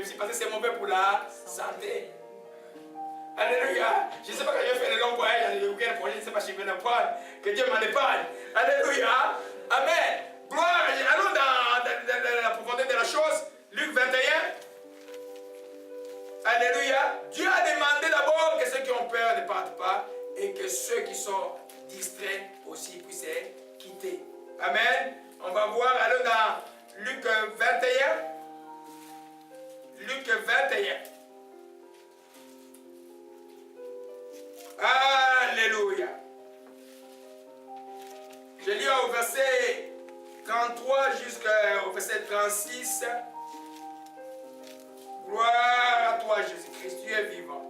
Pepsi parce que c'est mauvais pour la santé. Alléluia. Je ne sais pas quand j'ai fait le long voyage, le week-end prochain, je ne sais pas si je vais le prendre. Que Dieu m'en épargne. Alléluia. Amen. Gloire. Allons dans la profondeur de la chose. Luc 21. Alléluia. Dieu a demandé d'abord que ceux qui ont peur ne partent pas et que ceux qui sont distraits aussi puissent quitter. Amen. On va voir, allons dans Luc 21. Luc 21. Alléluia. Je lis au verset 33 jusqu'au verset 36. Gloire à toi, Jésus-Christ, tu es vivant.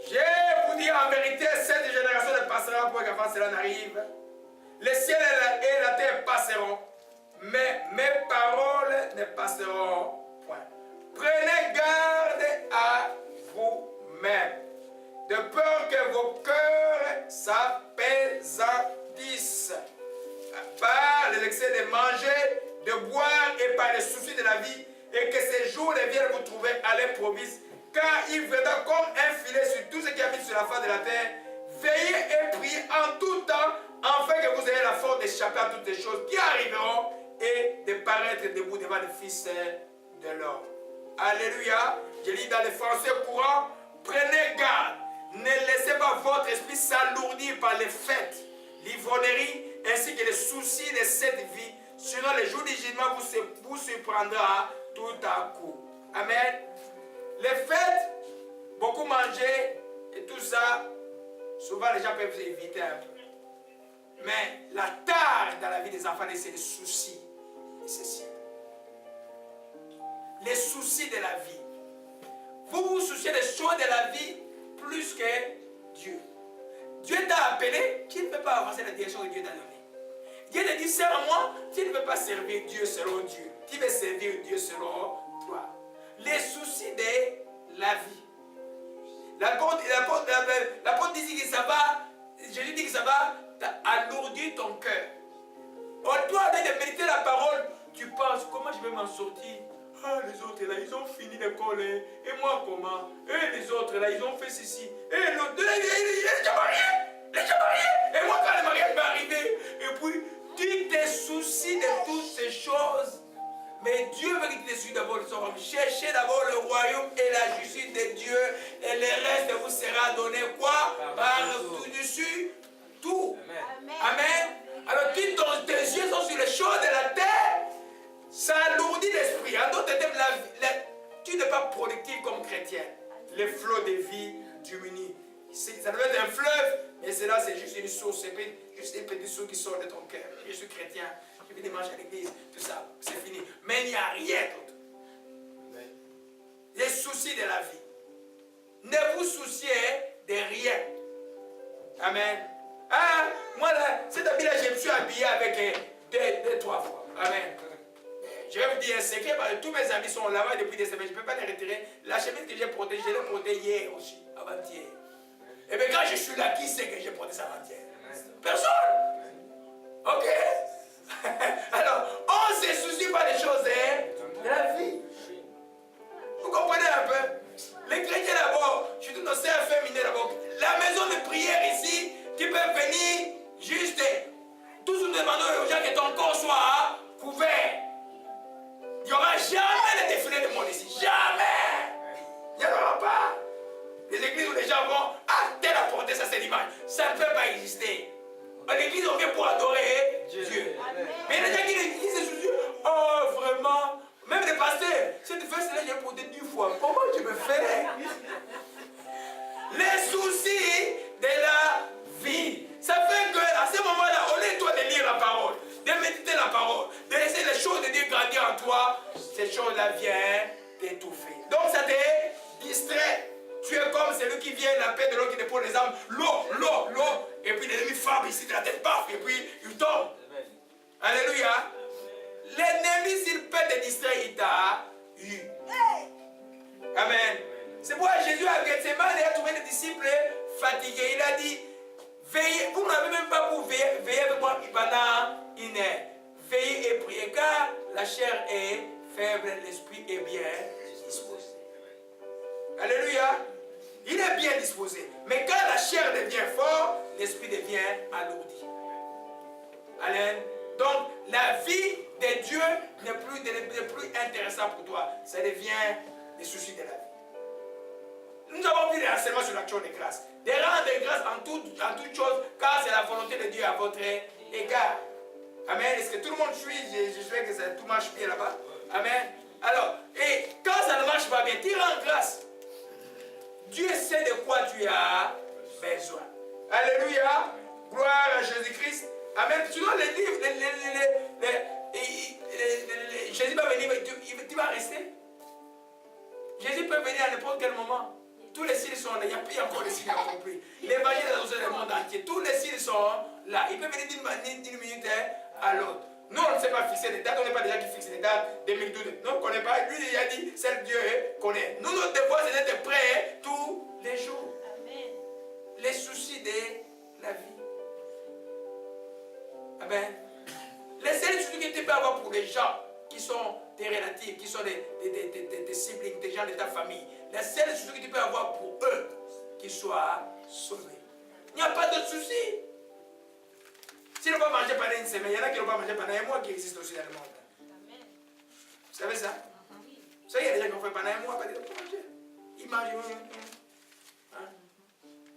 Je vous dis en vérité, cette génération ne passera pas qu'avant cela n'arrive. Le ciel et la terre passeront, mais mes paroles ne passeront point. Prenez garde à vous-même, de peur que vos cœurs s'apesantisent par les excès de manger, de boire et par les soucis de la vie, et que ces jours ne viennent vous trouver à l'improviste, car il viendra comme un filet sur tout ce qui habite sur la face de la terre. Veillez et priez en tout temps, afin que vous ayez la force d'échapper à toutes les choses qui arriveront et de paraître debout devant le Fils de l'homme. Alléluia. Je lis dans le français courant, prenez garde, ne laissez pas votre esprit s'alourdir par les fêtes, l'ivrognerie ainsi que les soucis de cette vie. Sinon, le jour du jugement vous surprendra tout à coup. Amen. Les fêtes, beaucoup manger et tout ça, souvent les gens peuvent éviter un peu. Mais la tare dans la vie des enfants, c'est les soucis essentiels. Les soucis de la vie. Vous vous souciez des choses de la vie plus que Dieu. Dieu t'a appelé, tu ne peux pas avancer la direction que Dieu t'a donnée. Dieu te dit, sers-moi, tu ne veux pas servir Dieu selon Dieu. Tu veux servir Dieu selon toi. Les soucis de la vie. L'apôtre dit que ça va, Jésus dit que ça va alourdir ton cœur. Toi, avec de méditer la parole, tu penses, comment je vais m'en sortir? Ah, les autres là, ils ont fini l'école, et moi comment? Et les autres là, ils ont fait ceci. Et l'autre, il est déjà marié. Et moi, quand le mariage va arriver, et puis, tu te soucies de toutes ces choses. Mais Dieu veut que tu te soucies d'abord de son royaume. Cherchez d'abord le royaume et la justice de Dieu, et le reste vous sera donné quoi? Par-dessus tout. Amen. Alors, tes yeux sont sur les choses de la terre, ça alourdit l'esprit. En d'autres termes, tu n'es pas productif comme chrétien. Les flots de vie diminuent. Ça doit être un fleuve, mais cela c'est juste une source, c'est juste une petite source qui sort de ton cœur. Je suis chrétien, je vais dimanche à l'église, tout ça, c'est fini. Mais il n'y a rien d'autre. Les soucis de la vie. Ne vous souciez de rien. Amen. Ah, moi là, cet habit-là, je me suis habillé avec deux, trois fois. Amen. Je vais vous dire un secret, parce que tous mes amis sont là-bas depuis des semaines, je ne peux pas les retirer. La chemise que j'ai portée, je l'ai portée hier aussi, avant-hier. Et bien quand je suis là, qui sait que j'ai porté ça avant-hier? Personne. Ok. Alors, on ne se soucie pas des choses de la vie. Vous comprenez un peu? Les chrétiens d'abord, surtout nos sœurs féminines d'abord, la maison de prière ici, tu peux venir juste, toujours demandons aux gens que ton corps soit couvert. Il n'y aura jamais de défilé de monde ici. Jamais. Il n'y en aura pas. Les églises où les gens vont, ah, tel a porté ça, c'est l'image. Ça ne peut pas exister. L'église, on vient pour adorer Dieu. Mais il y a des gens qui disent, oh, vraiment, même les pasteurs, cette fête-là, j'ai porté 10 fois. Comment je me ferais? Les soucis de la vie. Ça fait qu'à ce moment-là, au lieu de toi de lire la parole, de méditer la parole, de laisser les choses de Dieu grandir en toi, ces choses-là viennent t'étouffer. Donc ça te distrait. Tu es comme celui qui vient la paix de l'eau qui dépose les armes, l'eau, et puis l'ennemi frappe ici de la tête, paf, et puis il tombe. Alléluia. L'ennemi, s'il peut te distraire, il t'a eu. Amen. C'est pourquoi Jésus à Gethsemane, il a trouvé les disciples fatigués. Il a dit, veillez, vous n'avez même pas pour veiller avec moi pendant une heure. Veillez et priez, car la chair est faible, l'esprit est bien disposé. Alléluia. Il est bien disposé. Mais quand la chair devient forte, l'esprit devient alourdi. Amen. Donc, la vie de Dieu n'est plus intéressante pour toi. Ça devient des soucis de la vie. Nous avons vu l'enseignement sur l'action de grâce. De rendre grâce en toute chose, car c'est la volonté de Dieu à votre égard. Amen. Est-ce que tout le monde suit? Je sais que tout marche bien là-bas. Amen. Alors, et quand ça ne marche pas bien, tu rends grâce. Dieu sait de quoi tu as besoin. Alléluia. Gloire à Jésus-Christ. Amen. Sinon, Jésus va venir, tu vas rester. Jésus peut venir à n'importe quel moment. Tous les signes sont là. Il n'y a plus encore les signes accomplis. L'évangile est dans le monde entier. Tous les signes sont là. Il peut venir d'une minute à l'autre. Nous, on ne sait pas fixer des dates. On n'est pas déjà qui fixe des dates 2012. Nous, on ne connaît pas. Lui, il a dit, c'est le Dieu connaît. Nous, notre devoir, c'est d'être prêts tous les jours. Amen. Les soucis de la vie. Amen. Les seuls soucis que tu peux avoir pour les gens qui sont tes relatifs, qui sont des siblings, des gens de ta famille, les seuls soucis que tu peux avoir pour eux, qu'ils soient sauvés. Il n'y a pas d'autres soucis. S'ils n'ont pas mangé pendant une semaine, il y en a qui n'ont pas mangé pendant un mois qui existent aussi dans le monde. Amen. Vous savez ça? Vous savez, il y a des gens qui ont fait pendant un mois, ils n'ont pas mangé. Ils mangent. Hein?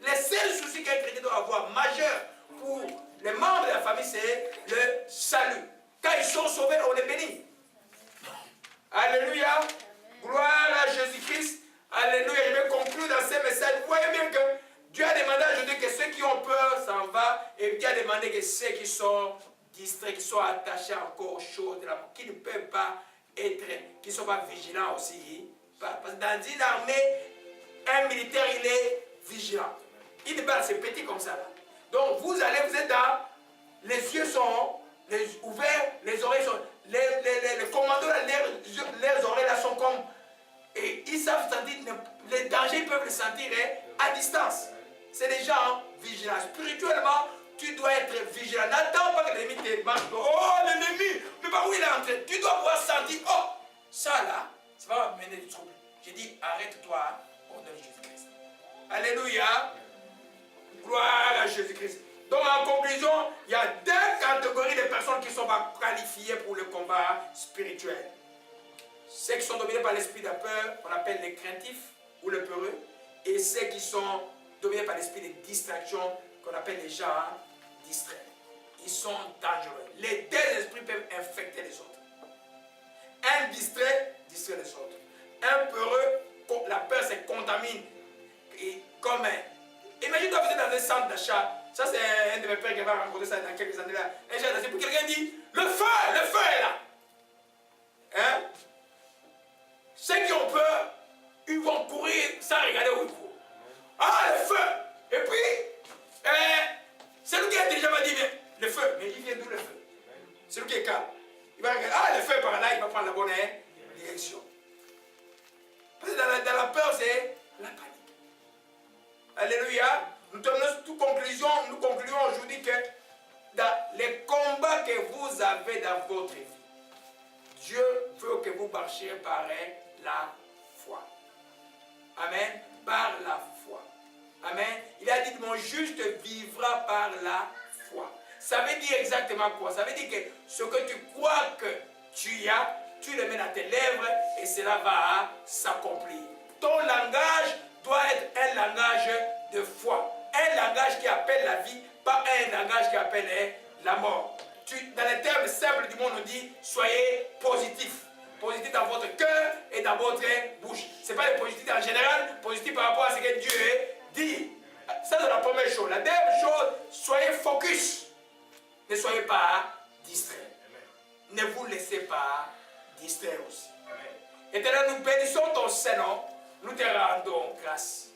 Les seuls soucis qu'un chrétien doit avoir, majeurs pour les membres de la famille, c'est le salut. Quand ils sont sauvés, on est bénis. Alléluia. Gloire à Jésus-Christ. Alléluia. Je vais conclure dans ces messages. Vous voyez bien que Dieu a demandé à Jésus que ceux qui ont peur s'en vont. Et Dieu a demandé que ceux qui sont distraits, qui sont attachés encore aux choses de l'amour, qui ne peuvent pas être, qui ne sont pas vigilants aussi. Parce que dans une armée, un militaire, il est vigilant. Il n'est pas assez petit comme ça. Donc vous êtes dans, les yeux sont ouverts, les oreilles sont, les commandos, leurs oreilles là sont comme, et ils savent sentir, les dangers ils peuvent les sentir à distance. C'est des gens vigilants. Spirituellement, tu dois être vigilant. N'attends pas que l'ennemi te marche. Oh, l'ennemi, mais par où il est entré? Tu dois pouvoir sentir, oh, ça là, ça va mener du trouble. J'ai dit, arrête-toi au nom de Jésus-Christ. Alléluia. Gloire à Jésus-Christ. Donc en conclusion, il y a deux catégories de personnes qui ne sont pas qualifiées pour le combat spirituel. Ceux qui sont dominés par l'esprit de peur, qu'on appelle les craintifs ou les peureux, et ceux qui sont dominés par l'esprit de distraction, qu'on appelle les gens distraits. Ils sont dangereux. Les deux esprits peuvent infecter les autres. Un distrait distrait les autres. Un peureux, la peur se contamine et comme un. Imagine-toi, vous êtes dans un centre d'achat. Ça, c'est un de mes pères qui va raconter ça dans quelques années là. Un centre d'achat, pour quelqu'un dit, le feu est là. Hein? Ceux qui ont peur, ils vont courir sans regarder où ils courent. Ah, le feu! Et puis, celui qui est intelligent va dire, le feu, mais il vient d'où le feu? Celui qui est calme. Il va regarder, ah, le feu est par là, il va prendre la bonne direction. Parce que dans la peur, c'est la panique. Alléluia. Nous concluons aujourd'hui que dans les combats que vous avez dans votre vie, Dieu veut que vous marchiez par la foi. Amen. Par la foi. Amen. Il a dit, mon juste vivra par la foi. Ça veut dire exactement quoi? Ça veut dire que ce que tu crois que tu as, tu le mets dans tes lèvres et cela va s'accomplir. Ton langage doit être un langage de foi. Un langage qui appelle la vie, pas un langage qui appelle la mort. Dans les termes simples du monde, on dit, soyez positif. Positif dans votre cœur et dans votre bouche. Ce n'est pas le positif en général, positif par rapport à ce que Dieu dit. Ça, c'est la première chose. La deuxième chose, soyez focus. Ne soyez pas distraits. Ne vous laissez pas distraire aussi. Éternel, nous bénissons ton Saint-Nom. Nous te rendons grâce.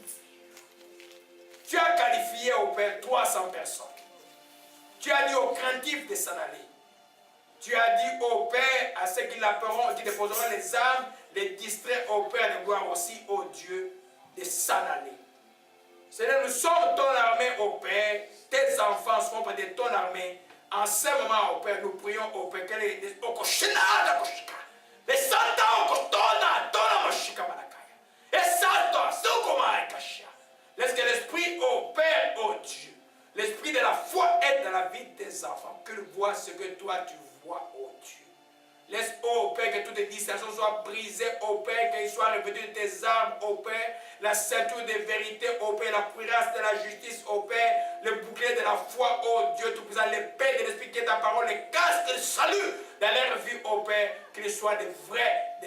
Tu as qualifié au Père 300 personnes. Tu as dit aux craintifs de s'en aller. Tu as dit au Père, à ceux qui l'appelleront, qui déposeront les armes, les distraits au Père de gloire aussi au Dieu de s'en aller. Seigneur, nous sommes ton armée au Père. Tes enfants seront près de ton armée. En ce moment, au Père, nous prions au Père. Les santa okotona, tona moshika manakaya. Et santa, sokoma ekashia. Laisse que l'esprit opère, oh Dieu. L'esprit de la foi est dans la vie de tes enfants. Qu'ils voient ce que toi tu vois, oh Dieu. Laisse, oh Père, que toutes les distractions soient brisées, oh Père, qu'ils soient revêtus de tes armes, oh Père, la ceinture de vérité, oh Père, la cuirasse de la justice, oh Père, le bouclier de la foi, oh Dieu Tout-Puissant, l'épée de l'Esprit qui est ta parole, les casques de salut dans leur vie, oh Père, qu'ils soient des vrais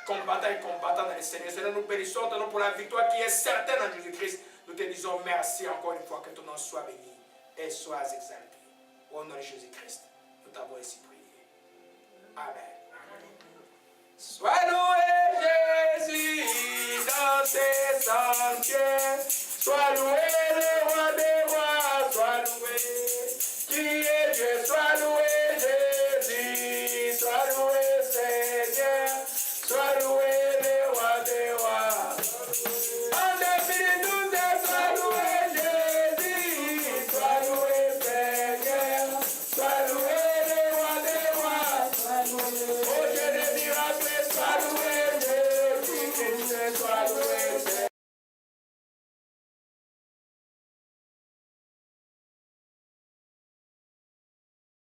combattants et combattants dans le Seigneur. Seigneur, nous bénissons ton nom pour la victoire qui est certaine en Jésus-Christ. Nous te disons merci encore une fois, que ton nom soit béni et soit exalté. Au nom de Jésus-Christ, nous t'avons ainsi prié. Amen. Sois loué Jésus dans tes sentiers. Sois loué